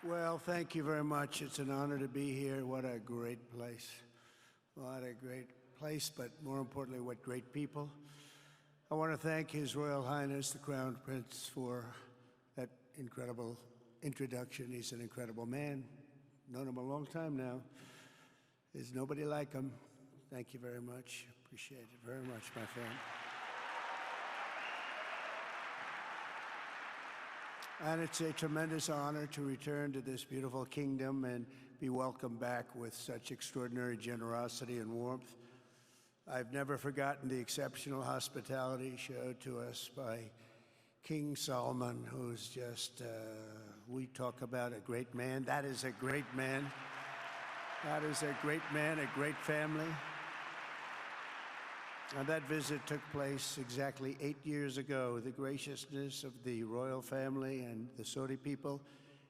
Well, thank you very much. It's an honor to be here. What a great place. What a great place, but more importantly, what great people. I want to thank His Royal Highness, the Crown Prince, for that incredible introduction. He's an incredible man. Known him a long time now. There's nobody like him. Thank you very much. Appreciate it very much, my friend. And it's a tremendous honor to return to this beautiful kingdom and be welcomed back with such extraordinary generosity and warmth. I've never forgotten the exceptional hospitality showed to us by King Solomon, who's just, we talk about a great man. That is a great man. That is a great man, a great family. And that visit took place exactly 8 years ago. The graciousness of the royal family and the Saudi people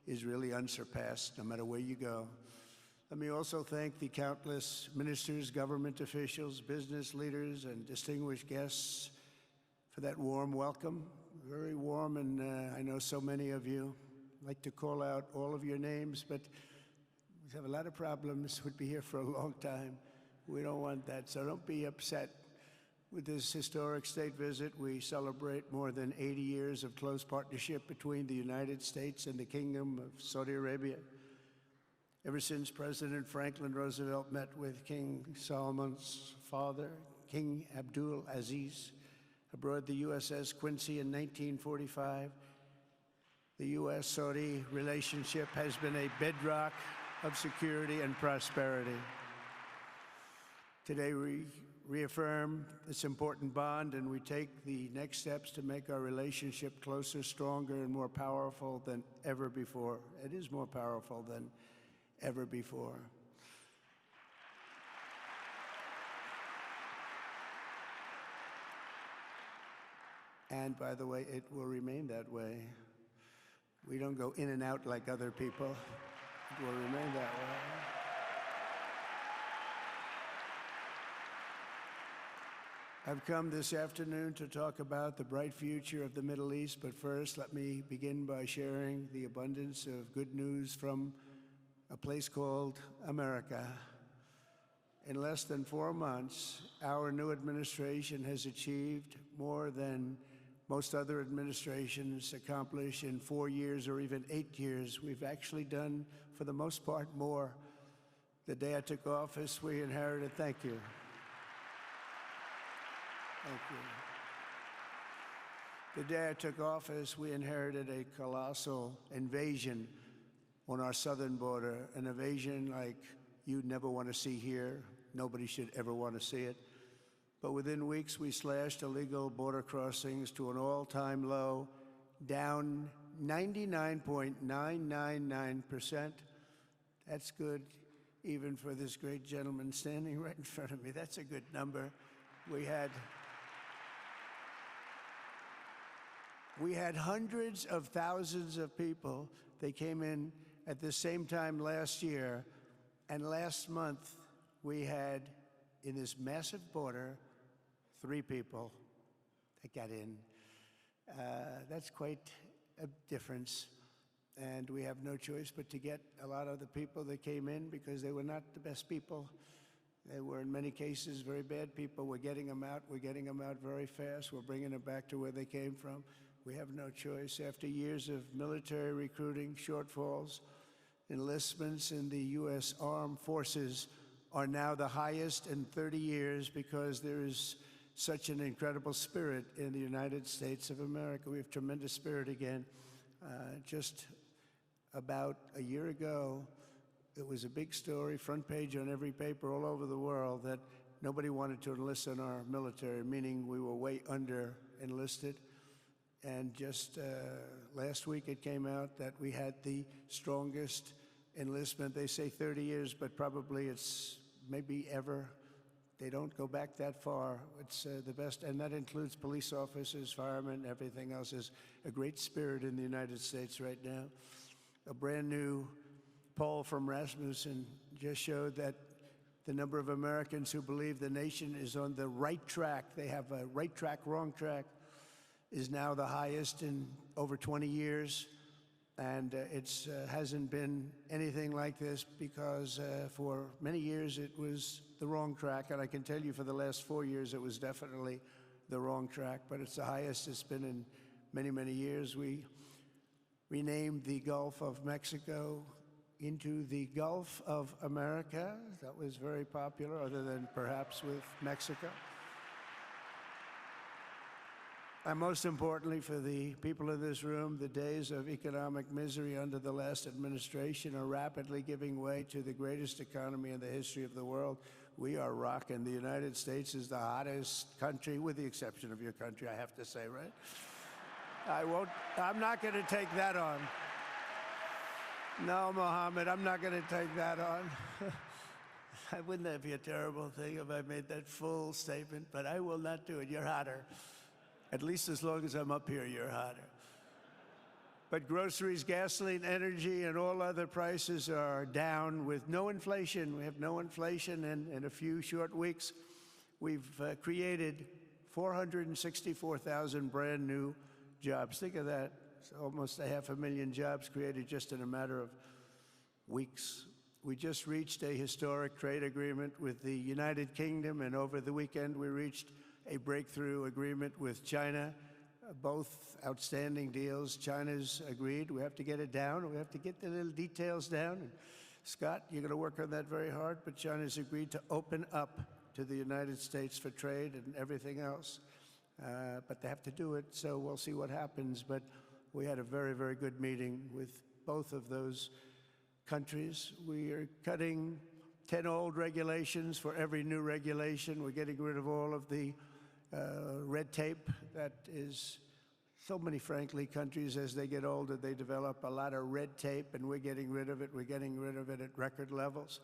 is really unsurpassed, no matter where you go. Let me also thank the countless ministers, government officials, business leaders, and distinguished guests for that warm welcome. Very warm, and I know so many of you. I'd like to call out all of your names, but we have a lot of problems. We'd be here for a long time. We don't want that, so don't be upset. With this historic state visit, we celebrate more than 80 years of close partnership between the United States and the Kingdom of Saudi Arabia. Ever since President Franklin Roosevelt met with King Solomon's father, King Abdul Aziz, aboard the USS Quincy in 1945, the U.S.-Saudi relationship has been a bedrock of security and prosperity. Today, we reaffirm this important bond, and we take the next steps to make our relationship closer, stronger, and more powerful than ever before. It is more powerful than ever before. And by the way, it will remain that way. We don't go in and out like other people. It will remain that way. I've come this afternoon to talk about the bright future of the Middle East, but first let me begin by sharing the abundance of good news from a place called America. In less than 4 months, our new administration has achieved more than most other administrations accomplish in 4 years or even 8 years. We've actually done, for the most part, more. The day I took office, we inherited, thank you. Thank you. The day I took office, we inherited a colossal invasion on our southern border, an invasion like you'd never want to see here. Nobody should ever want to see it. But within weeks, we slashed illegal border crossings to an all-time low, down 99.999%. That's good, even for this great gentleman standing right in front of me. That's a good number. We had hundreds of thousands of people. They came in at the same time last year, and last month we had, in this massive border, 3 people that got in. That's quite a difference, and we have no choice but to get a lot of the people that came in because they were not the best people. They were, in many cases, very bad people. We're getting them out. We're getting them out very fast. We're bringing them back to where they came from. We have no choice. After years of military recruiting shortfalls, enlistments in the U.S. Armed Forces are now the highest in 30 years because there is such an incredible spirit in the United States of America. We have tremendous spirit again. Just about a year ago, it was a big story, front page on every paper all over the world, that nobody wanted to enlist in our military, meaning we were way under enlisted. And just last week it came out that we had the strongest enlistment. They say 30 years, but probably it's maybe ever. They don't go back that far. It's the best, and that includes police officers, firemen, everything else. Is a great spirit in the United States right now. A brand new poll from Rasmussen just showed that the number of Americans who believe the nation is on the right track, they have a right track, wrong track, is now the highest in over 20 years. And it hasn't been anything like this because for many years it was the wrong track. And I can tell you for the last 4 years it was definitely the wrong track, but it's the highest it's been in many, many years. We renamed the Gulf of Mexico into the Gulf of America. That was very popular, other than perhaps with Mexico. And most importantly, for the people in this room, the days of economic misery under the last administration are rapidly giving way to the greatest economy in the history of the world. We are rocking. The United States is the hottest country, with the exception of your country, I have to say, right? I'm not going to take that on. No, Mohammed, I'm not going to take that on. Wouldn't that be a terrible thing if I made that full statement? But I will not do it. You're hotter. At least as long as I'm up here, you're hotter. But groceries, gasoline, energy, and all other prices are down with no inflation. We have no inflation, and in a few short weeks, we've created 464,000 brand new jobs. Think of that. It's almost 500,000 jobs created just in a matter of weeks. We just reached a historic trade agreement with the United Kingdom, and over the weekend we reached a breakthrough agreement with China. Both outstanding deals. China's agreed. We have to get it down. We have to get the little details down. And Scott, you're going to work on that very hard, but China's agreed to open up to the United States for trade and everything else. But they have to do it, so we'll see what happens. But we had a very, very good meeting with both of those countries. We are cutting 10 old regulations for every new regulation. We're getting rid of all of the red tape that is so many, frankly, countries, as they get older, they develop a lot of red tape, and we're getting rid of it. We're getting rid of it at record levels.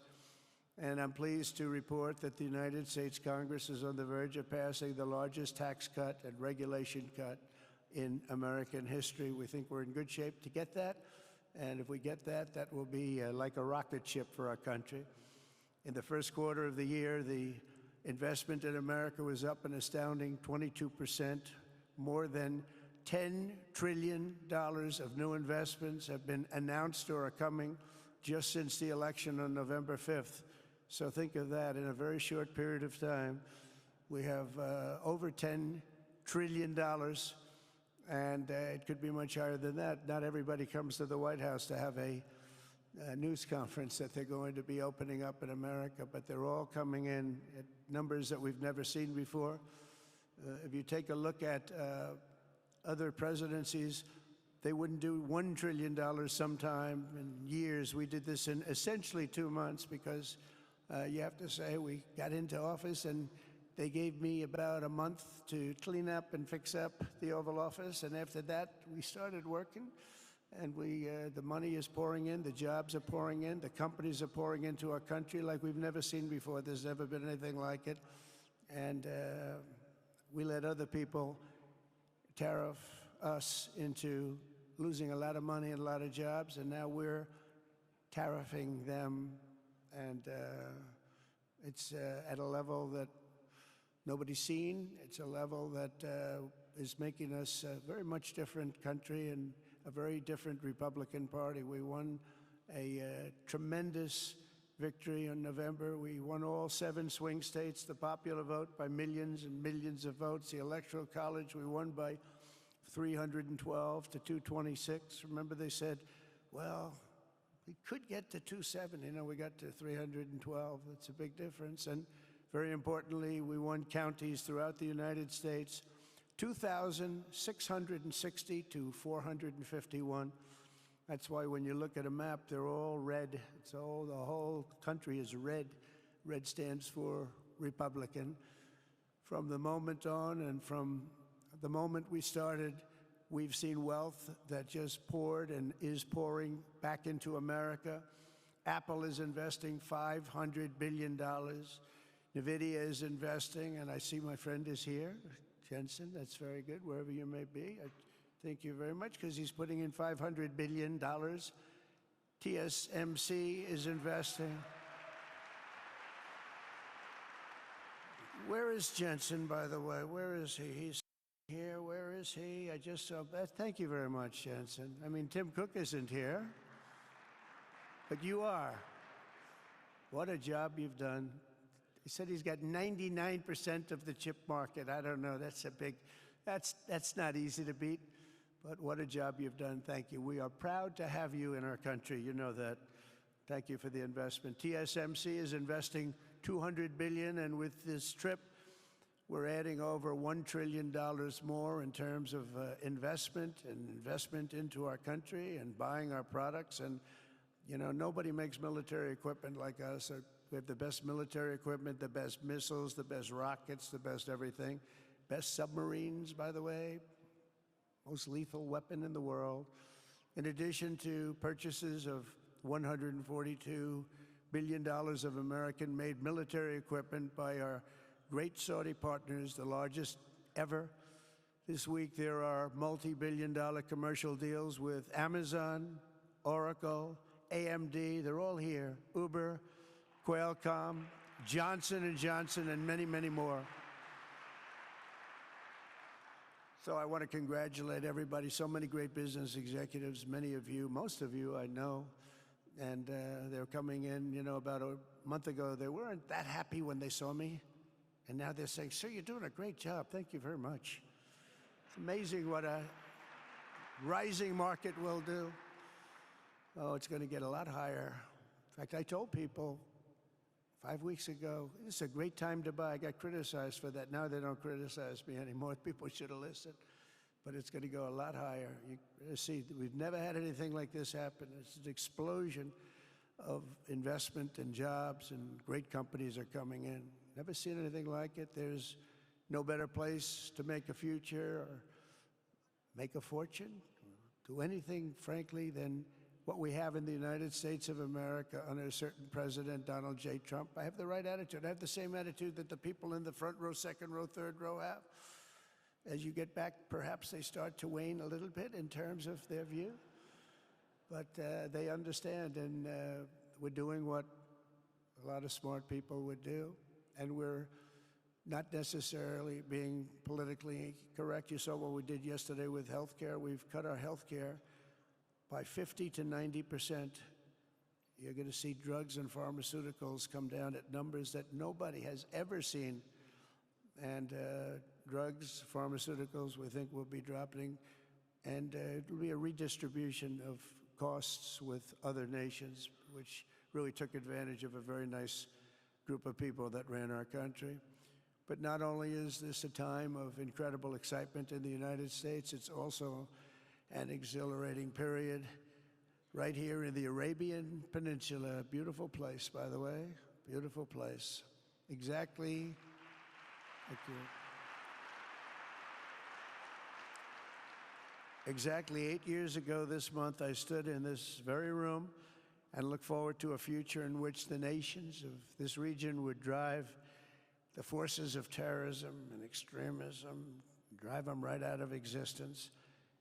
And I'm pleased to report that the United States Congress is on the verge of passing the largest tax cut and regulation cut in American history. We think we're in good shape to get that. And if we get that, that will be like a rocket ship for our country. In the first quarter of the year, the investment in America was up an astounding 22%. More than $10 trillion of new investments have been announced or are coming just since the election on November 5th. So think of that. In a very short period of time, we have over $10 trillion, and it could be much higher than that. Not everybody comes to the White House to have a news conference that they're going to be opening up in America, but they're all coming in at numbers that we've never seen before. If you take a look at other presidencies, they wouldn't do $1 trillion sometime in years. We did this in essentially 2 months because you have to say we got into office and they gave me about a month to clean up and fix up the Oval Office, and after that we started working. And the money is pouring in, the jobs are pouring in, the companies are pouring into our country like we've never seen before. There's never been anything like it. And we let other people tariff us into losing a lot of money and a lot of jobs, and now we're tariffing them, and it's at a level that nobody's seen. It's a level that is making us a very much different country and a very different Republican Party. We won a tremendous victory in November. We won all 7 swing states, the popular vote by millions and millions of votes. The Electoral College, we won by 312 to 226. Remember, they said, well, we could get to 270. You know, we got to 312. That's a big difference. And very importantly, we won counties throughout the United States, 2,660 to 451. That's why when you look at a map, they're all red. The whole country is red. Red stands for Republican. From the moment on and from the moment we started, we've seen wealth that just poured and is pouring back into America. Apple is investing $500 billion. NVIDIA is investing, and I see my friend is here. Jensen, that's very good, wherever you may be. I thank you very much, because he's putting in $500 billion. TSMC is investing. Where is Jensen, by the way? Where is he? He's here. Where is he? I just saw. Thank you very much, Jensen. I mean, Tim Cook isn't here, but you are. What a job you've done. He said he's got 99% of the chip market. I don't know. That's a big. That's not easy to beat. But what a job you've done. Thank you. We are proud to have you in our country. You know that. Thank you for the investment. TSMC is investing $200 billion, and with this trip, we're adding over $1 trillion more in terms of investment into our country and buying our products. And, you know, nobody makes military equipment like us. We have the best military equipment, the best missiles, the best rockets, the best everything. Best submarines, by the way. Most lethal weapon in the world. In addition to purchases of $142 billion of American-made military equipment by our great Saudi partners, the largest ever. This week there are multi-billion-dollar commercial deals with Amazon, Oracle, AMD, they're all here, Uber, Qualcomm, Johnson & Johnson, and many, many more. So I want to congratulate everybody, so many great business executives, many of you, most of you I know, and they're coming in, you know, about a month ago. They weren't that happy when they saw me, and now they're saying, sir, you're doing a great job. Thank you very much. It's amazing what a rising market will do. Oh, it's going to get a lot higher. In fact, I told people 5 weeks ago, this is a great time to buy. I got criticized for that. Now they don't criticize me anymore. People should have listened. But it's going to go a lot higher. You see, we've never had anything like this happen. It's an explosion of investment and jobs, and great companies are coming in. Never seen anything like it. There's no better place to make a future or make a fortune, do anything, frankly, than what we have in the United States of America under a certain President, Donald J. Trump. I have the right attitude. I have the same attitude that the people in the front row, second row, third row have. As you get back, perhaps they start to wane a little bit in terms of their view. But they understand, and we're doing what a lot of smart people would do. And we're not necessarily being politically correct. You saw what we did yesterday with health care. We've cut our health care by 50 to 90%. You're going to see drugs and pharmaceuticals come down at numbers that nobody has ever seen. And drugs, pharmaceuticals, we think will be dropping. And it'll be a redistribution of costs with other nations, which really took advantage of a very nice group of people that ran our country. But not only is this a time of incredible excitement in the United States, it's also an exhilarating period right here in the Arabian Peninsula. Beautiful place, by the way, beautiful place. Exactly, thank you. Exactly 8 years ago this month, I stood in this very room and looked forward to a future in which the nations of this region would drive the forces of terrorism and extremism, drive them right out of existence,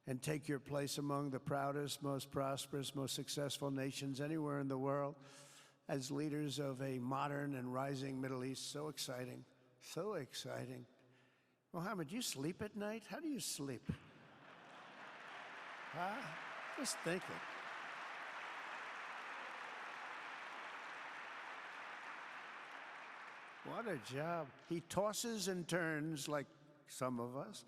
and take your place among the proudest, most prosperous, most successful nations anywhere in the world as leaders of a modern and rising Middle East. So exciting, so exciting. Mohammed, do you sleep at night? How do you sleep? Huh? Just thinking. What a job. He tosses and turns like some of us.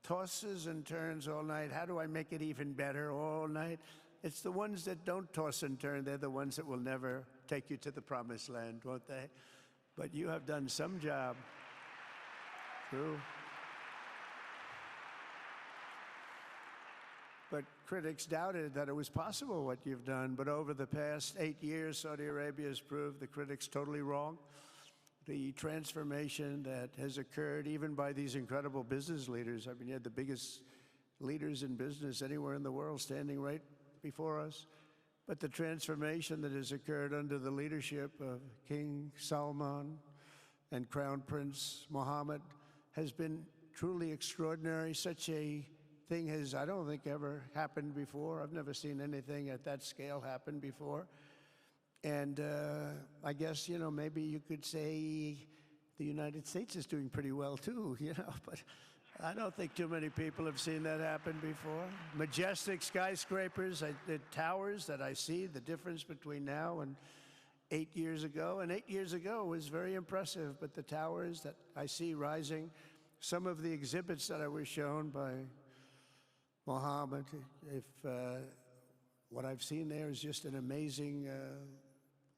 Tosses and turns all night. How do I make it even better all night? It's the ones that don't toss and turn. They're the ones that will never take you to the promised land, won't they? But you have done some job. True. But critics doubted that it was possible what you've done. But over the past 8 years, Saudi Arabia has proved the critics totally wrong. The transformation that has occurred even by these incredible business leaders. I mean, you had the biggest leaders in business anywhere in the world standing right before us. But the transformation that has occurred under the leadership of King Salman and Crown Prince Mohammed has been truly extraordinary. Such a thing has, I don't think, ever happened before. I've never seen anything at that scale happen before. And I guess, you know, maybe you could say the United States is doing pretty well too, you know, but I don't think too many people have seen that happen before. Majestic skyscrapers, the towers that I see, the difference between now and 8 years ago. And 8 years ago was very impressive, but the towers that I see rising, some of the exhibits that I was shown by Mohammed, what I've seen there is just an amazing,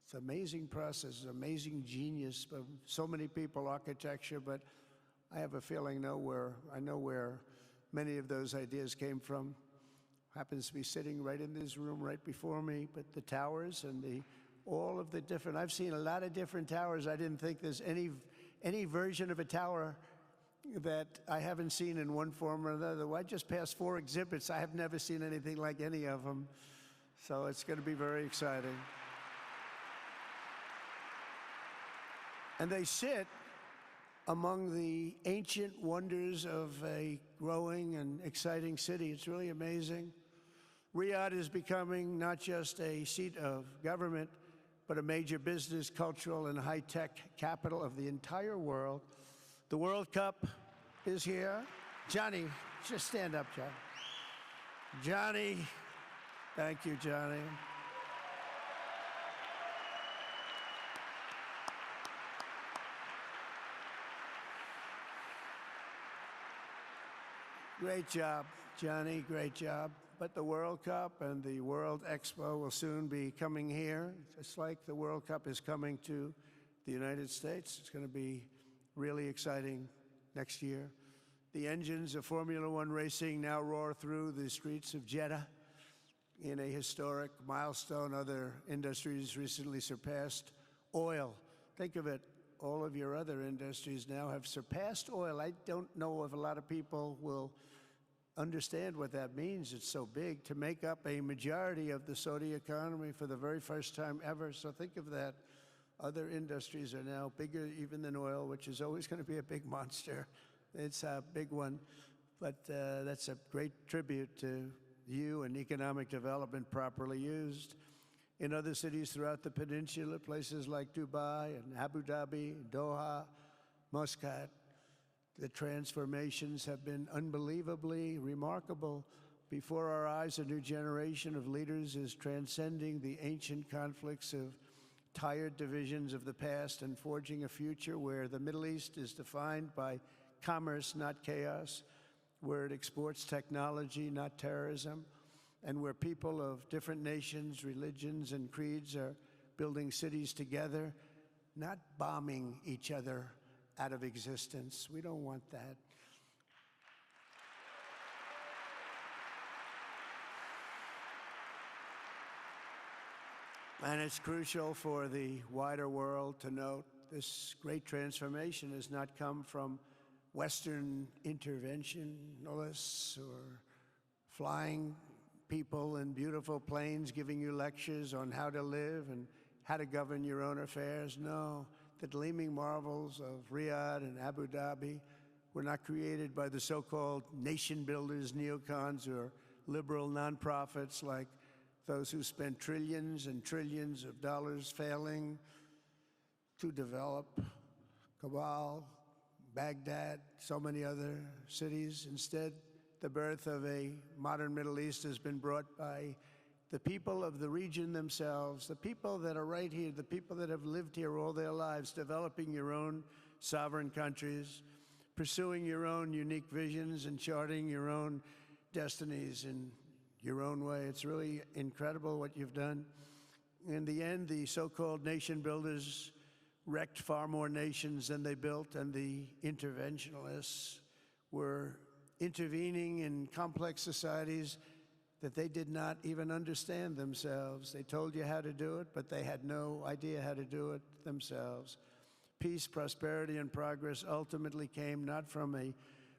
it's an amazing process, amazing genius of so many people, architecture, but I have a feeling I know where many of those ideas came from. Happens to be sitting right in this room right before me, but the towers and all of the different, I've seen a lot of different towers. I didn't think there's any version of a tower that I haven't seen in one form or another. Well, I just passed 4 exhibits. I have never seen anything like any of them. So it's going to be very exciting. And they sit among the ancient wonders of a growing and exciting city. It's really amazing. Riyadh is becoming not just a seat of government, but a major business, cultural, and high-tech capital of the entire world. The World Cup is here. Johnny, just stand up, John. Johnny, thank you, Johnny. Great job, Johnny, great job. But the World Cup and the World Expo will soon be coming here, just like the World Cup is coming to the United States. It's going to be really exciting next year. The engines of Formula One racing now roar through the streets of Jeddah in a historic milestone. Other industries recently surpassed oil. Think of it, all of your other industries now have surpassed oil. I don't know if a lot of people will understand what that means. It's so big to make up a majority of the Saudi economy for the very first time ever. So think of that. Other industries are now bigger even than oil, which is always going to be a big monster. It's a big one. But that's a great tribute to you and economic development properly used. In other cities throughout the peninsula, places like Dubai and Abu Dhabi, Doha, Muscat, the transformations have been unbelievably remarkable. Before our eyes, a new generation of leaders is transcending the ancient conflicts of tired divisions of the past and forging a future where the Middle East is defined by commerce, not chaos, where it exports technology, not terrorism, and where people of different nations, religions, and creeds are building cities together, not bombing each other out of existence. We don't want that. And it's crucial for the wider world to note this great transformation has not come from Western interventionists or flying people in beautiful planes giving you lectures on how to live and how to govern your own affairs. No, the gleaming marvels of Riyadh and Abu Dhabi were not created by the so-called nation builders, neocons, or liberal nonprofits like those who spent trillions and trillions of dollars failing to develop Kabul, Baghdad, so many other cities. Instead, the birth of a modern Middle East has been brought by the people of the region themselves, the people that are right here, the people that have lived here all their lives, developing your own sovereign countries, pursuing your own unique visions and charting your own destinies in your own way. It's really incredible what you've done. In the end, the so-called nation builders wrecked far more nations than they built, and the interventionists were intervening in complex societies that they did not even understand themselves. They told you how to do it, but they had no idea how to do it themselves. Peace, prosperity, and progress ultimately came not from a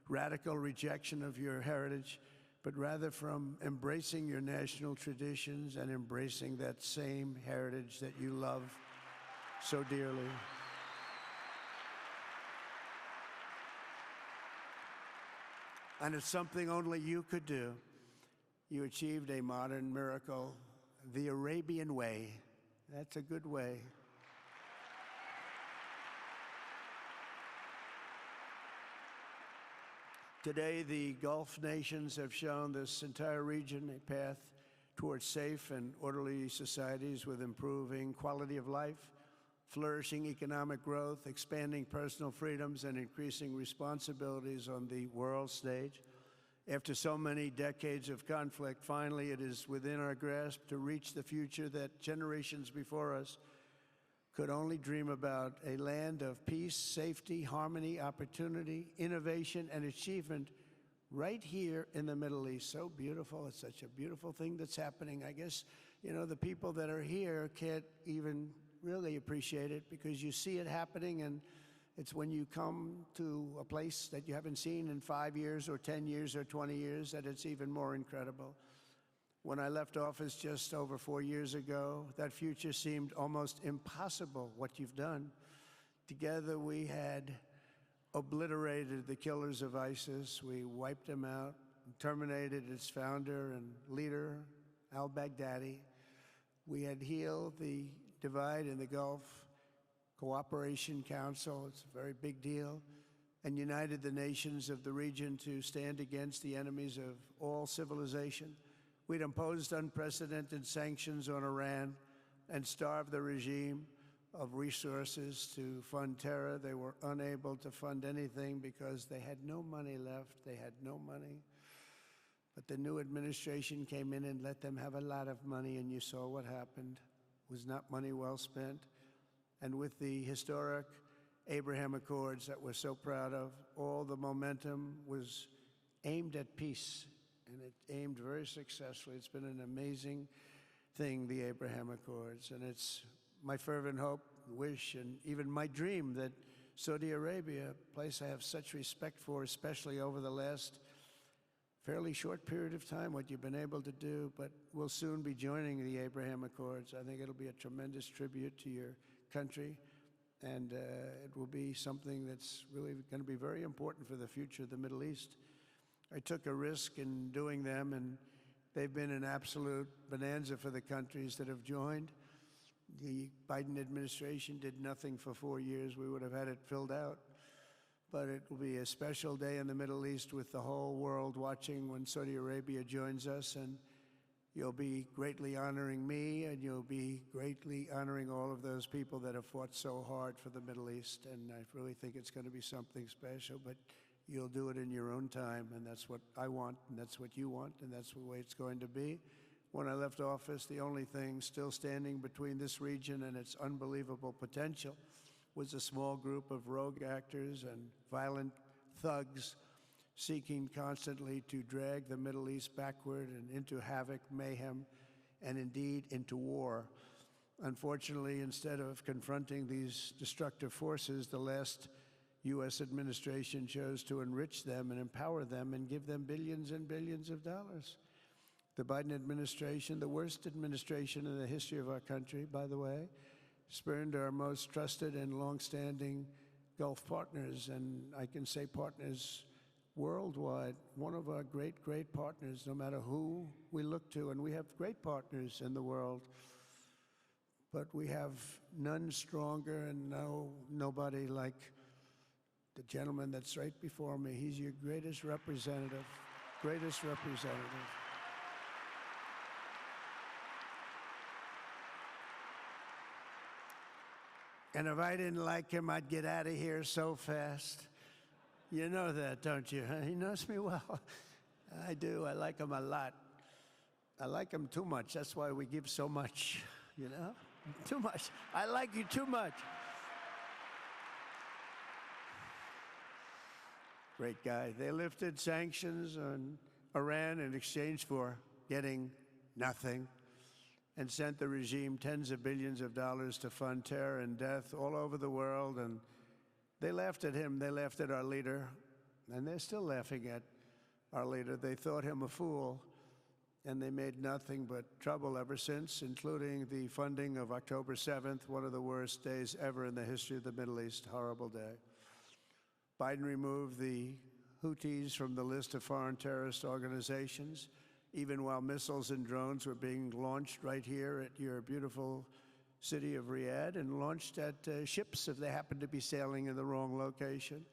radical rejection of your heritage, but rather from embracing your national traditions and embracing that same heritage that you love so dearly. And it's something only you could do. You achieved a modern miracle, the Arabian way. That's a good way. Today, the Gulf nations have shown this entire region a path towards safe and orderly societies with improving quality of life, flourishing economic growth, expanding personal freedoms, and increasing responsibilities on the world stage. After so many decades of conflict, finally it is within our grasp to reach the future that generations before us could only dream about, a land of peace, safety, harmony, opportunity, innovation, and achievement right here in the Middle East. So beautiful. It's such a beautiful thing that's happening. I guess, you know, the people that are here can't even really appreciate it because you see it happening, and it's when you come to a place that you haven't seen in 5 years or 10 years or 20 years that it's even more incredible. When I left office just over 4 years ago, that future seemed almost impossible, what you've done. Together we had obliterated the killers of ISIS. We wiped them out, terminated its founder and leader, al-Baghdadi. We had healed the divide in the Gulf Cooperation Council, it's a very big deal, and united the nations of the region to stand against the enemies of all civilization. We'd imposed unprecedented sanctions on Iran and starved the regime of resources to fund terror. They were unable to fund anything because they had no money left. They had no money. But the new administration came in and let them have a lot of money, and you saw what happened. It was not money well spent. And with the historic Abraham Accords that we're so proud of, all the momentum was aimed at peace, and it aimed very successfully. It's been an amazing thing, the Abraham Accords, and it's my fervent hope, wish, and even my dream that Saudi Arabia, a place I have such respect for, especially over the last fairly short period of time, what you've been able to do, but we'll soon be joining the Abraham Accords. I think it'll be a tremendous tribute to your country, and it will be something that's really going to be very important for the future of the Middle East. I took a risk in doing them, and they've been an absolute bonanza for the countries that have joined. The Biden administration did nothing for 4 years. We would have had it filled out. But it will be a special day in the Middle East with the whole world watching when Saudi Arabia joins us, and you'll be greatly honoring me, and you'll be greatly honoring all of those people that have fought so hard for the Middle East, and I really think it's going to be something special, but you'll do it in your own time, and that's what I want, and that's what you want, and that's the way it's going to be. When I left office, the only thing still standing between this region and its unbelievable potential was a small group of rogue actors and violent thugs seeking constantly to drag the Middle East backward and into havoc, mayhem, and indeed into war. Unfortunately, instead of confronting these destructive forces, the last U.S. administration chose to enrich them and empower them and give them billions and billions of dollars. The Biden administration, the worst administration in the history of our country, by the way, spurned our most trusted and longstanding Gulf partners, and I can say partners worldwide, one of our great, great partners, no matter who we look to, and we have great partners in the world, but we have none stronger and nobody like the gentleman that's right before me. He's your greatest representative, greatest representative. And if I didn't like him, I'd get out of here so fast. You know that, don't you? He knows me well. I do. I like him a lot. I like him too much. That's why we give so much, you know? Too much. I like you too much. Great guy. They lifted sanctions on Iran in exchange for getting nothing, and sent the regime tens of billions of dollars to fund terror and death all over the world. And they laughed at him. They laughed at our leader. And they're still laughing at our leader. They thought him a fool. And they made nothing but trouble ever since, including the funding of October 7th, one of the worst days ever in the history of the Middle East. Horrible day. Biden removed the Houthis from the list of foreign terrorist organizations, even while missiles and drones were being launched right here at your beautiful city of Riyadh, and launched at ships if they happened to be sailing in the wrong location.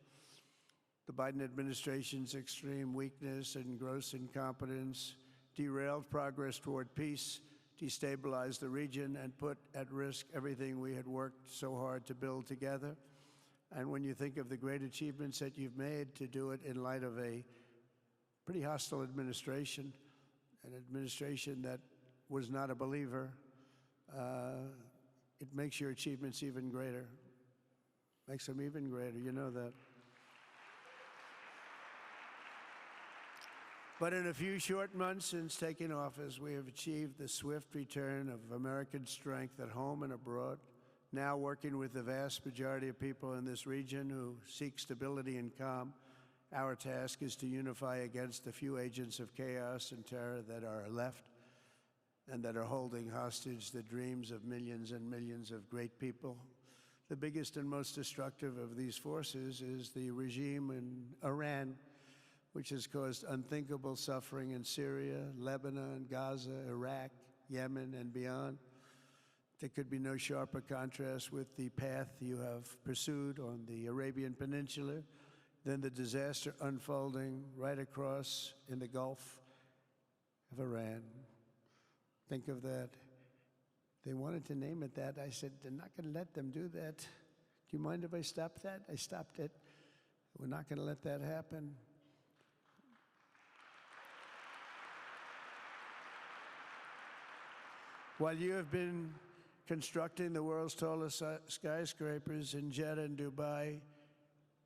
The Biden administration's extreme weakness and gross incompetence derailed progress toward peace, destabilized the region, and put at risk everything we had worked so hard to build together. And when you think of the great achievements that you've made, to do it in light of a pretty hostile administration, an administration that was not a believer, it makes your achievements even greater. Makes them even greater, you know that. But in a few short months since taking office, we have achieved the swift return of American strength at home and abroad, now working with the vast majority of people in this region who seek stability and calm. Our task is to unify against the few agents of chaos and terror that are left and that are holding hostage the dreams of millions and millions of great people. The biggest and most destructive of these forces is the regime in Iran, which has caused unthinkable suffering in Syria, Lebanon, Gaza, Iraq, Yemen, and beyond. There could be no sharper contrast with the path you have pursued on the Arabian Peninsula than the disaster unfolding right across in the Gulf of Iran. Think of that. They wanted to name it that. I said, they're not going to let them do that. Do you mind if I stop that? I stopped it. We're not going to let that happen. While you have been constructing the world's tallest skyscrapers in Jeddah and Dubai,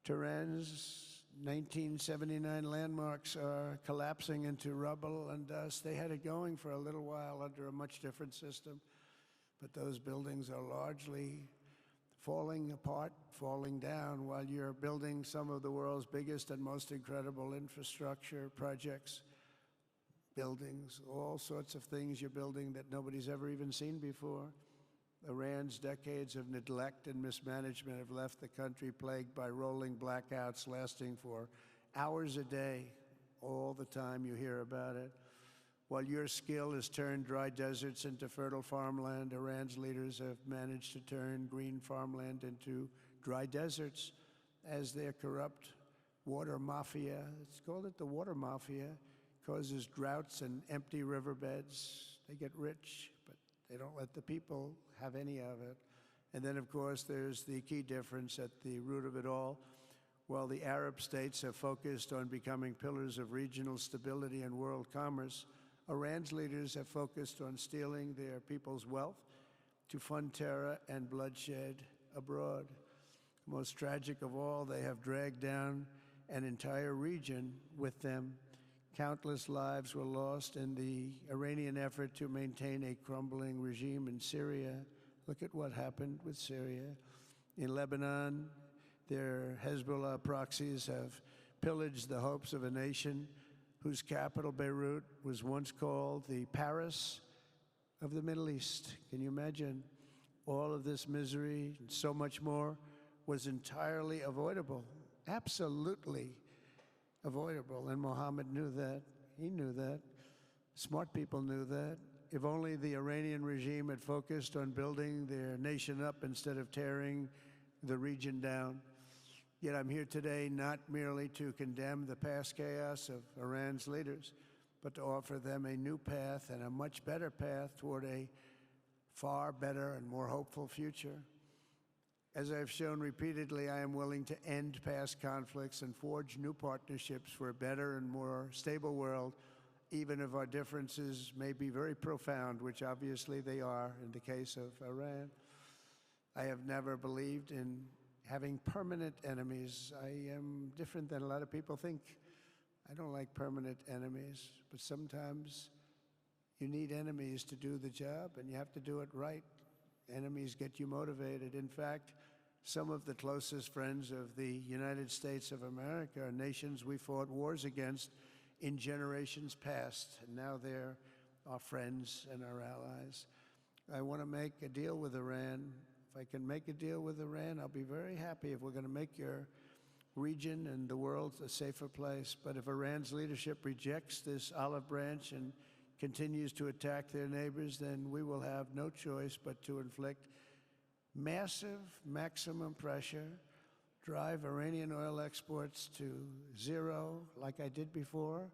Tehran's 1979 landmarks are collapsing into rubble and dust. They had it going for a little while under a much different system, but those buildings are largely falling apart, falling down, while you're building some of the world's biggest and most incredible infrastructure projects. Buildings, all sorts of things you're building that nobody's ever even seen before. Iran's decades of neglect and mismanagement have left the country plagued by rolling blackouts lasting for hours a day. All the time you hear about it. While your skill has turned dry deserts into fertile farmland, Iran's leaders have managed to turn green farmland into dry deserts as their corrupt water mafia, it's called it the water mafia, causes droughts and empty riverbeds. They get rich, but they don't let the people have any of it. And then, of course, there's the key difference at the root of it all. While the Arab states have focused on becoming pillars of regional stability and world commerce, Iran's leaders have focused on stealing their people's wealth to fund terror and bloodshed abroad. Most tragic of all, they have dragged down an entire region with them. Countless lives were lost in the Iranian effort to maintain a crumbling regime in Syria. Look at what happened with Syria. In Lebanon, their Hezbollah proxies have pillaged the hopes of a nation whose capital, Beirut, was once called the Paris of the Middle East. Can you imagine? All of this misery and so much more was entirely avoidable, absolutely avoidable, and Mohammed knew that. He knew that. Smart people knew that. If only the Iranian regime had focused on building their nation up instead of tearing the region down. Yet I'm here today not merely to condemn the past chaos of Iran's leaders, but to offer them a new path and a much better path toward a far better and more hopeful future. As I've shown repeatedly, I am willing to end past conflicts and forge new partnerships for a better and more stable world, even if our differences may be very profound, which obviously they are in the case of Iran. I have never believed in having permanent enemies. I am different than a lot of people think. I don't like permanent enemies, but sometimes you need enemies to do the job, and you have to do it right. Enemies get you motivated. In fact, some of the closest friends of the United States of America are nations we fought wars against in generations past, and now they're our friends and our allies. I want to make a deal with Iran. If I can make a deal with Iran, I'll be very happy. If we're going to make your region and the world a safer place. But if Iran's leadership rejects this olive branch and continues to attack their neighbors, then we will have no choice but to inflict massive, maximum pressure drive Iranian oil exports to zero like I did before.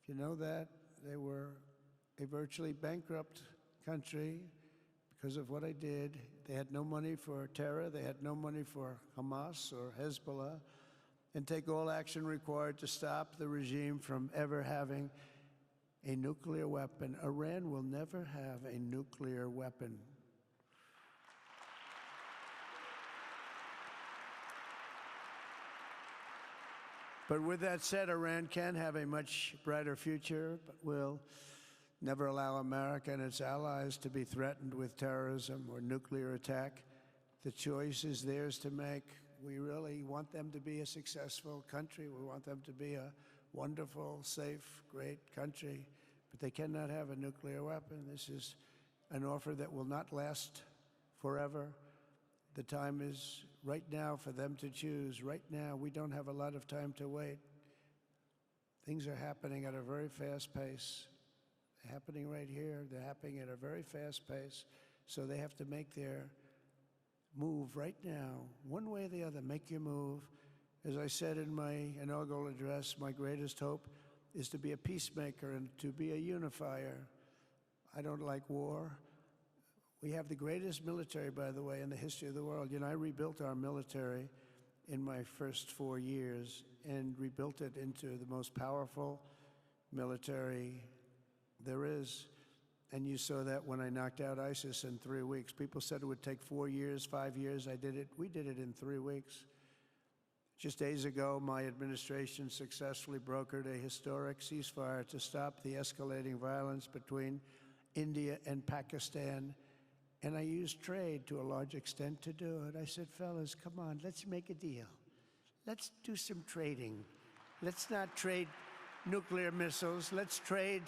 If you know that, they were a virtually bankrupt country because of what I did. They had no money for terror, they had no money for Hamas or Hezbollah, and take all action required to stop the regime from ever having a nuclear weapon. Iran will never have a nuclear weapon. But with that said, Iran can have a much brighter future, but will never allow America and its allies to be threatened with terrorism or nuclear attack. The choice is theirs to make. We really want them to be a successful country. We want them to be a wonderful, safe, great country, but they cannot have a nuclear weapon. This is an offer that will not last forever. The time is right now for them to choose. Right now, we don't have a lot of time to wait. Things are happening at a very fast pace. They're happening right here. They're happening at a very fast pace. So they have to make their move right now, one way or the other. Make your move. As I said in my inaugural address, my greatest hope is to be a peacemaker and to be a unifier. I don't like war. We have the greatest military, by the way, in the history of the world. You know, I rebuilt our military in my first 4 years and rebuilt it into the most powerful military there is. And you saw that when I knocked out ISIS in 3 weeks. People said it would take 4 years, 5 years. I did it. We did it in 3 weeks. Just days ago, my administration successfully brokered a historic ceasefire to stop the escalating violence between India and Pakistan. And I used trade to a large extent to do it. I said, fellas, come on, let's make a deal. Let's do some trading. Let's not trade nuclear missiles. Let's trade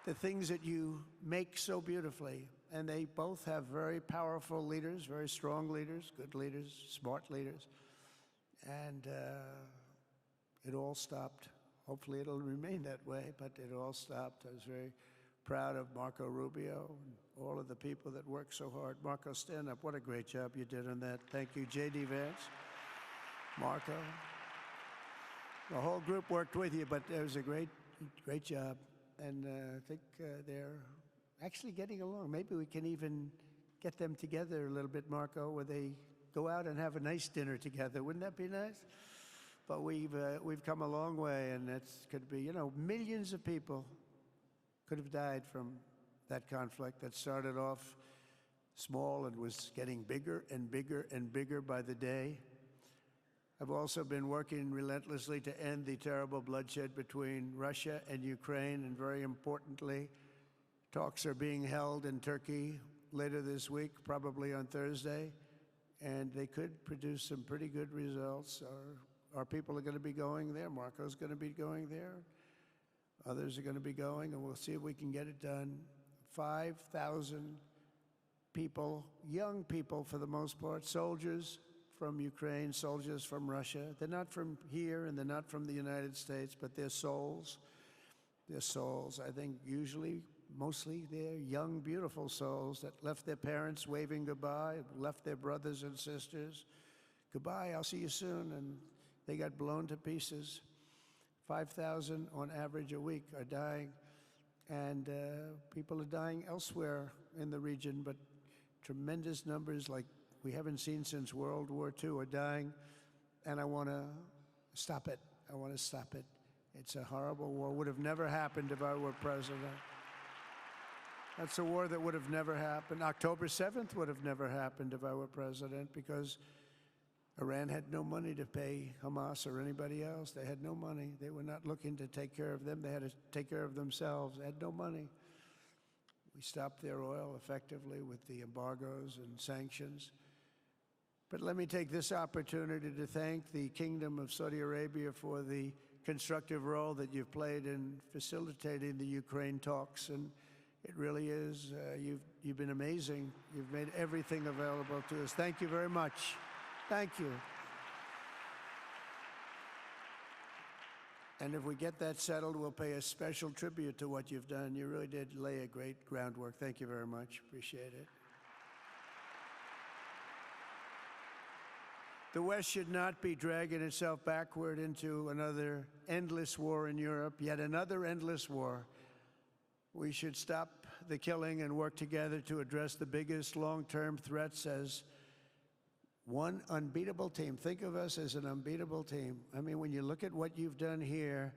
the things that you make so beautifully. And they both have very powerful leaders, very strong leaders, good leaders, smart leaders. And it all stopped. Hopefully it'll remain that way, but it all stopped. I was very proud of Marco Rubio and all of the people that worked so hard. Marco, stand up. What a great job you did on that. Thank you, J.D. Vance, Marco. The whole group worked with you, but it was a great job. And I think they're actually getting along. Maybe we can even get them together a little bit, Marco, where they go out and have a nice dinner together. Wouldn't that be nice? But we've come a long way, and it's could be, you know, millions of people could have died from that conflict that started off small and was getting bigger and bigger and bigger by the day. I've also been working relentlessly to end the terrible bloodshed between Russia and Ukraine, and very importantly, talks are being held in Turkey later this week, probably on Thursday, and they could produce some pretty good results. Our people are going to be going there. Marco's going to be going there. Others are going to be going, and we'll see if we can get it done. 5,000 people, young people for the most part, soldiers from Ukraine, soldiers from Russia. They're not from here and they're not from the United States, but they're souls. They're souls. I think usually, mostly, they're young, beautiful souls that left their parents waving goodbye, left their brothers and sisters. Goodbye, I'll see you soon. And they got blown to pieces. 5,000 on average a week are dying. And people are dying elsewhere in the region, but tremendous numbers like we haven't seen since World War II are dying, and I want to stop it. I want to stop it. It's a horrible war. Would have never happened if I were president. That's a war that would have never happened. October 7th would have never happened if I were president, because Iran had no money to pay Hamas or anybody else. They had no money. They were not looking to take care of them. They had to take care of themselves. They had no money. We stopped their oil effectively with the embargoes and sanctions. But let me take this opportunity to thank the Kingdom of Saudi Arabia for the constructive role that you've played in facilitating the Ukraine talks. And it really is, you've been amazing. You've made everything available to us. Thank you very much. Thank you. And if we get that settled, we'll pay a special tribute to what you've done. You really did lay a great groundwork. Thank you very much. Appreciate it. The West should not be dragging itself backward into another endless war in Europe, yet another endless war. We should stop the killing and work together to address the biggest long-term threats as one unbeatable team. Think of us as an unbeatable team. I mean, when you look at what you've done here,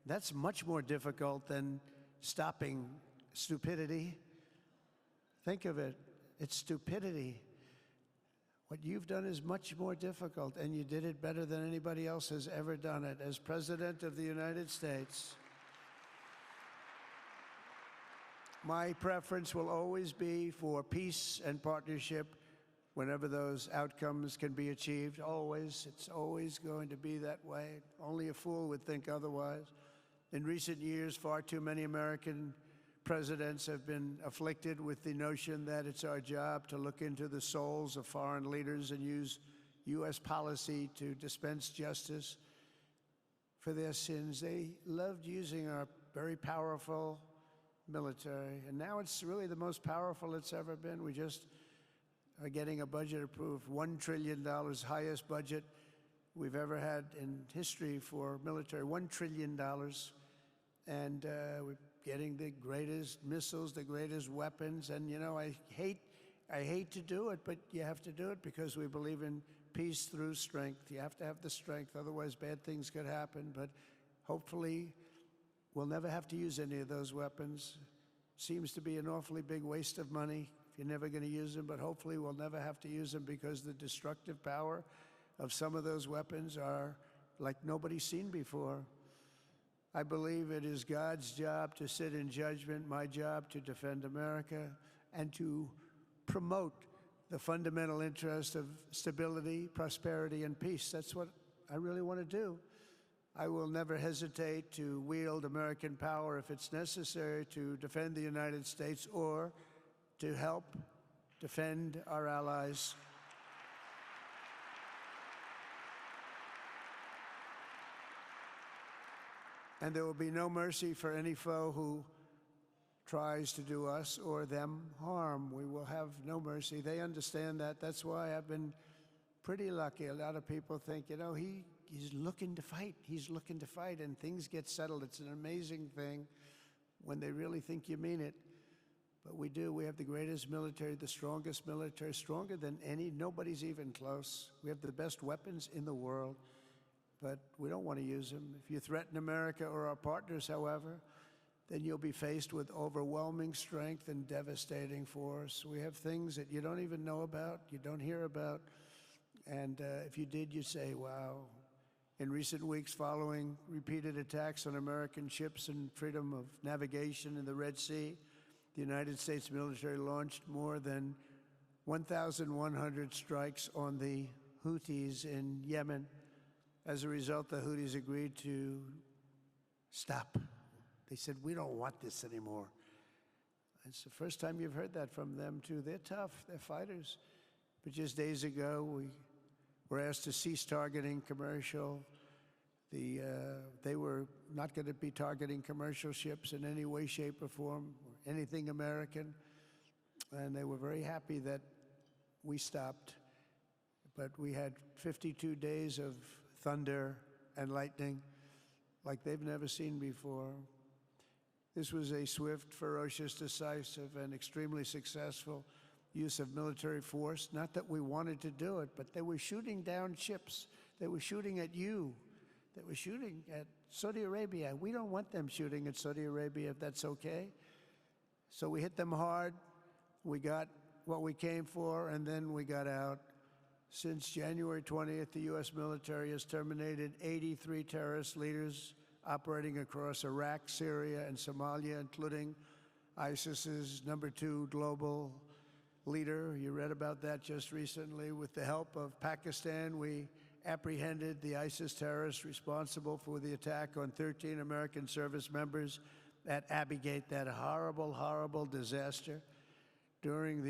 that's much more difficult than stopping stupidity. Think of it. It's stupidity. What you've done is much more difficult, and you did it better than anybody else has ever done it. As President of the United States, my preference will always be for peace and partnership whenever those outcomes can be achieved. Always. It's always going to be that way. Only a fool would think otherwise. In recent years, far too many American presidents have been afflicted with the notion that it's our job to look into the souls of foreign leaders and use U.S. policy to dispense justice for their sins. They loved using our very powerful military, and now it's really the most powerful it's ever been. We just are getting a budget approved, $1 trillion, highest budget we've ever had in history for military, $1 trillion. And we're getting the greatest missiles, the greatest weapons. And, you know, I hate to do it, but you have to do it because we believe in peace through strength. You have to have the strength, otherwise bad things could happen. But hopefully we'll never have to use any of those weapons. Seems to be an awfully big waste of money if you're never going to use them, but hopefully we'll never have to use them because the destructive power of some of those weapons are like nobody's seen before. I believe it is God's job to sit in judgment, my job to defend America, and to promote the fundamental interest of stability, prosperity, and peace. That's what I really want to do. I will never hesitate to wield American power if it's necessary to defend the United States or to help defend our allies. And there will be no mercy for any foe who tries to do us or them harm. We will have no mercy. They understand that. That's why I've been pretty lucky. A lot of people think, you know, he's looking to fight. He's looking to fight, and things get settled. It's an amazing thing when they really think you mean it. But we do. We have the greatest military, the strongest military, stronger than any. Nobody's even close. We have the best weapons in the world. But we don't want to use them. If you threaten America or our partners, however, then you'll be faced with overwhelming strength and devastating force. We have things that you don't even know about, you don't hear about, and if you did, you'd say, wow. In recent weeks, following repeated attacks on American ships and freedom of navigation in the Red Sea, the United States military launched more than 1,100 strikes on the Houthis in Yemen. As a result, the Houthis agreed to stop. They said, we don't want this anymore. It's the first time you've heard that from them, too. They're tough. They're fighters. But just days ago, we were asked to cease targeting commercial. They were not going to be targeting commercial ships in any way, shape, or form, or anything American. And they were very happy that we stopped. But we had 52 days of thunder and lightning like they've never seen before. This was a swift, ferocious, decisive, and extremely successful use of military force. Not that we wanted to do it, but they were shooting down ships. They were shooting at you. They were shooting at Saudi Arabia. We don't want them shooting at Saudi Arabia, if that's okay. So we hit them hard. We got what we came for, and then we got out. Since January 20th, the U.S. military has terminated 83 terrorist leaders operating across Iraq, Syria, and Somalia, including ISIS's #2 global leader. You read about that just recently. With the help of Pakistan, we apprehended the ISIS terrorists responsible for the attack on 13 American service members at Abbey Gate, that horrible, horrible disaster. During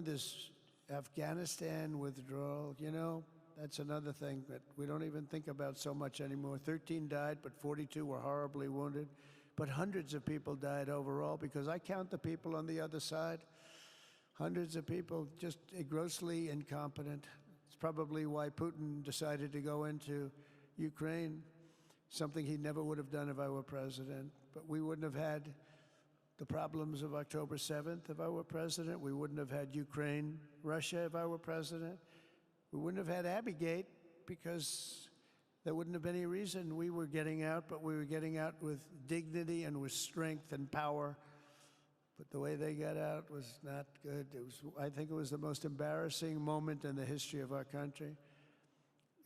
this Afghanistan withdrawal, you know, that's another thing that we don't even think about so much anymore. 13 died, but 42 were horribly wounded. But hundreds of people died overall, because I count the people on the other side. Hundreds of people just grossly incompetent. It's probably why Putin decided to go into Ukraine, something he never would have done if I were president. But we wouldn't have had the problems of October 7th if I were president. We wouldn't have had Ukraine, Russia if I were president. We wouldn't have had Abbygate because there wouldn't have been any reason we were getting out, but we were getting out with dignity and with strength and power. But the way they got out was not good. I think it was the most embarrassing moment in the history of our country.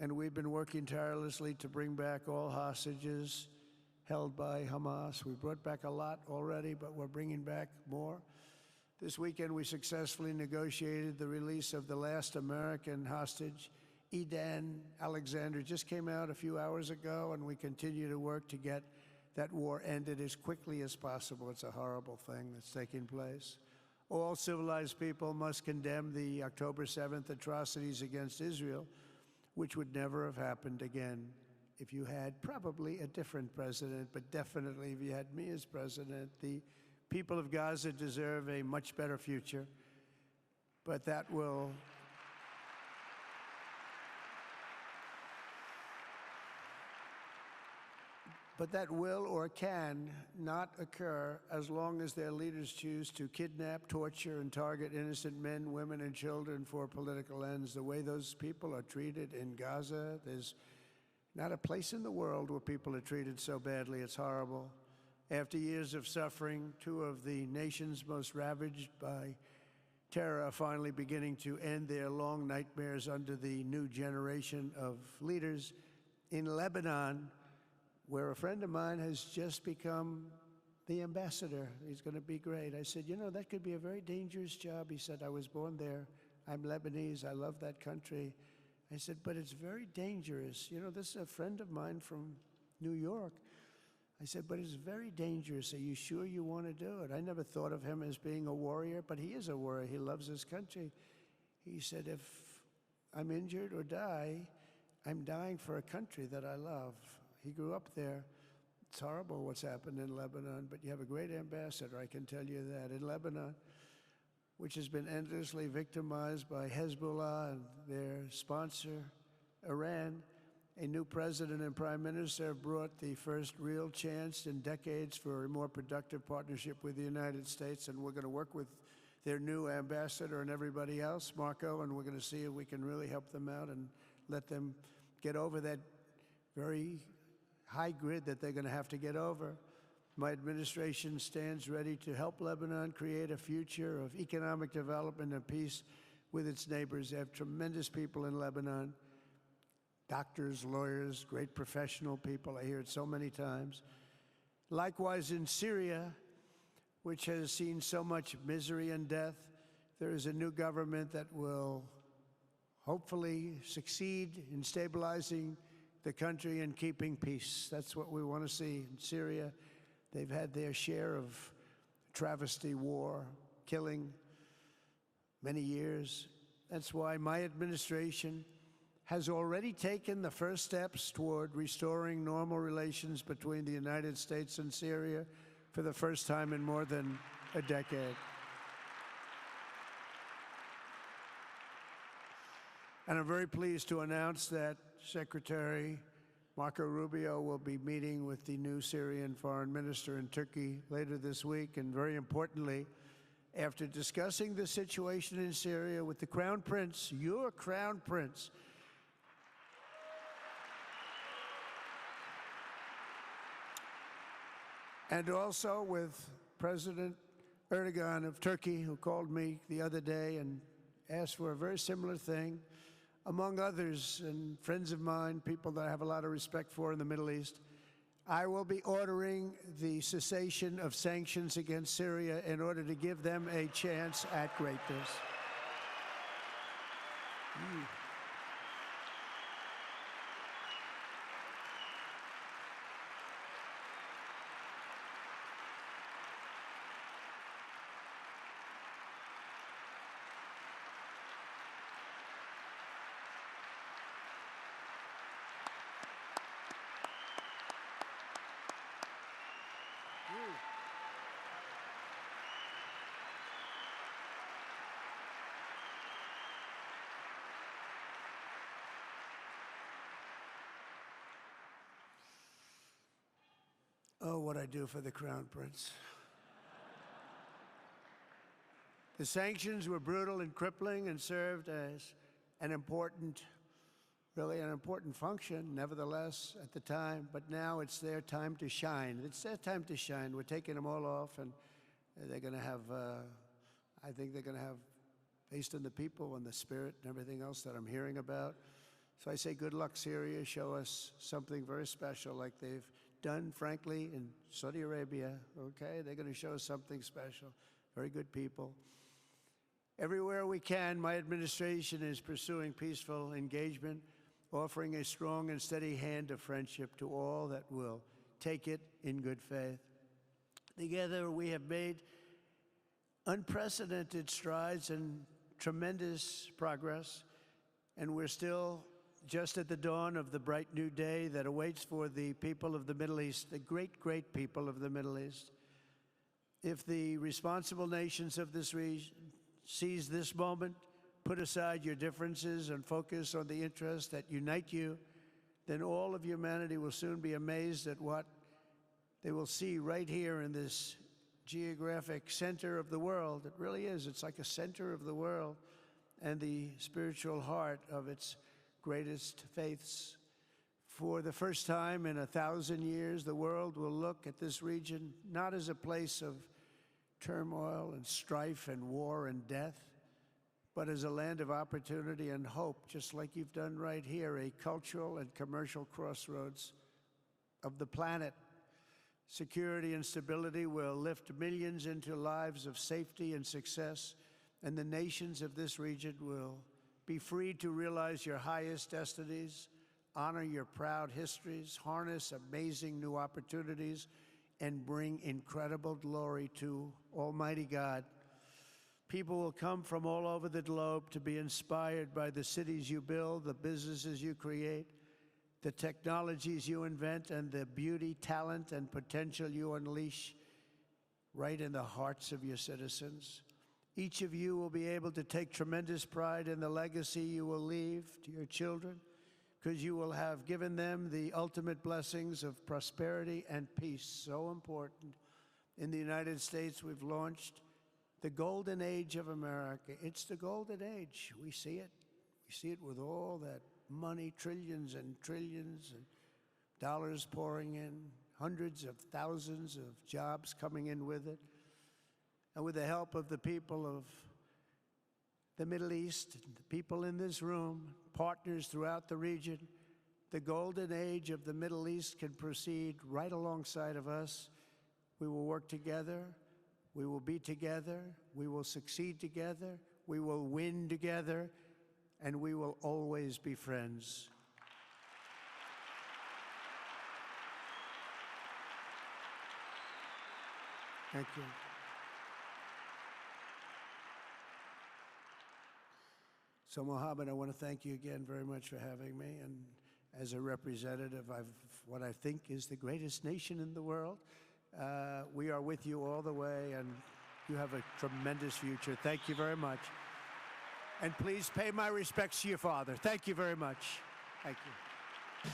And we've been working tirelessly to bring back all hostages held by Hamas. We brought back a lot already, but we're bringing back more. This weekend, we successfully negotiated the release of the last American hostage, Edan Alexander. Just came out a few hours ago, and we continue to work to get that war ended as quickly as possible. It's a horrible thing that's taking place. All civilized people must condemn the October 7th atrocities against Israel, which would never have happened again if you had probably a different president, but definitely if you had me as president. The people of Gaza deserve a much better future, but that will or can not occur as long as their leaders choose to kidnap, torture, and target innocent men, women, and children for political ends. The way those people are treated in Gaza, there's not a place in the world where people are treated so badly. It's horrible. After years of suffering, two of the nations most ravaged by terror are finally beginning to end their long nightmares under the new generation of leaders. In Lebanon, where a friend of mine has just become the ambassador. He's going to be great. I said, you know, that could be a very dangerous job. He said, I was born there. I'm Lebanese. I love that country. I said, but it's very dangerous. You know, this is a friend of mine from New York. I said, but it's very dangerous. Are you sure you want to do it? I never thought of him as being a warrior, but he is a warrior. He loves his country. He said, if I'm injured or die, I'm dying for a country that I love. He grew up there. It's horrible what's happened in Lebanon, but you have a great ambassador, I can tell you that. In Lebanon, which has been endlessly victimized by Hezbollah and their sponsor, Iran, a new president and prime minister brought the first real chance in decades for a more productive partnership with the United States, and we're going to work with their new ambassador and everybody else, Marco, and we're going to see if we can really help them out and let them get over that very high grid that they're going to have to get over. My administration stands ready to help Lebanon create a future of economic development and peace with its neighbors. They have tremendous people in Lebanon, doctors, lawyers, great professional people. I hear it so many times. Likewise, in Syria, which has seen so much misery and death, there is a new government that will hopefully succeed in stabilizing the country and keeping peace. That's what we want to see in Syria. They've had their share of travesty, war, killing, many years. That's why my administration has already taken the first steps toward restoring normal relations between the United States and Syria for the first time in more than a decade. And I'm very pleased to announce that Secretary Marco Rubio will be meeting with the new Syrian foreign minister in Turkey later this week. And very importantly, after discussing the situation in Syria with the Crown Prince, your Crown Prince, and also with President Erdogan of Turkey, who called me the other day and asked for a very similar thing, among others, and friends of mine, people that I have a lot of respect for in the Middle East, I will be ordering the cessation of sanctions against Syria in order to give them a chance at greatness. Oh, what I do for the Crown Prince. The sanctions were brutal and crippling and served as an important, really an important function, nevertheless, at the time. But now it's their time to shine. It's their time to shine. We're taking them all off, and they're going to have, I think they're going to have, based on the people and the spirit and everything else that I'm hearing about. So I say good luck, Syria. Show us something very special like they've done, frankly, in Saudi Arabia, okay? They're going to show us something special. Very good people. Everywhere we can, my administration is pursuing peaceful engagement, offering a strong and steady hand of friendship to all that will take it in good faith. Together, we have made unprecedented strides and tremendous progress, and we're still just at the dawn of the bright new day that awaits for the people of the Middle East, the great, great people of the Middle East. If the responsible nations of this region seize this moment, put aside your differences and focus on the interests that unite you, then all of humanity will soon be amazed at what they will see right here in this geographic center of the world. It really is. It's like a center of the world and the spiritual heart of its greatest faiths. For the first time in 1,000 years, the world will look at this region not as a place of turmoil and strife and war and death, but as a land of opportunity and hope, just like you've done right here, a cultural and commercial crossroads of the planet. Security and stability will lift millions into lives of safety and success, and the nations of this region will be free to realize your highest destinies, honor your proud histories, harness amazing new opportunities, and bring incredible glory to Almighty God. People will come from all over the globe to be inspired by the cities you build, the businesses you create, the technologies you invent, and the beauty, talent, and potential you unleash right in the hearts of your citizens. Each of you will be able to take tremendous pride in the legacy you will leave to your children, because you will have given them the ultimate blessings of prosperity and peace. So important. In the United States, we've launched the golden age of America. It's the golden age. We see it. We see it with all that money, trillions and trillions of dollars pouring in, hundreds of thousands of jobs coming in with it. And with the help of the people of the Middle East, the people in this room, partners throughout the region, the golden age of the Middle East can proceed right alongside of us. We will work together. We will be together. We will succeed together. We will win together. And we will always be friends. Thank you. So, Mohammed, I want to thank you again very much for having me. And as a representative of what I think is the greatest nation in the world, we are with you all the way, and you have a tremendous future. Thank you very much. And please pay my respects to your father. Thank you very much. Thank you.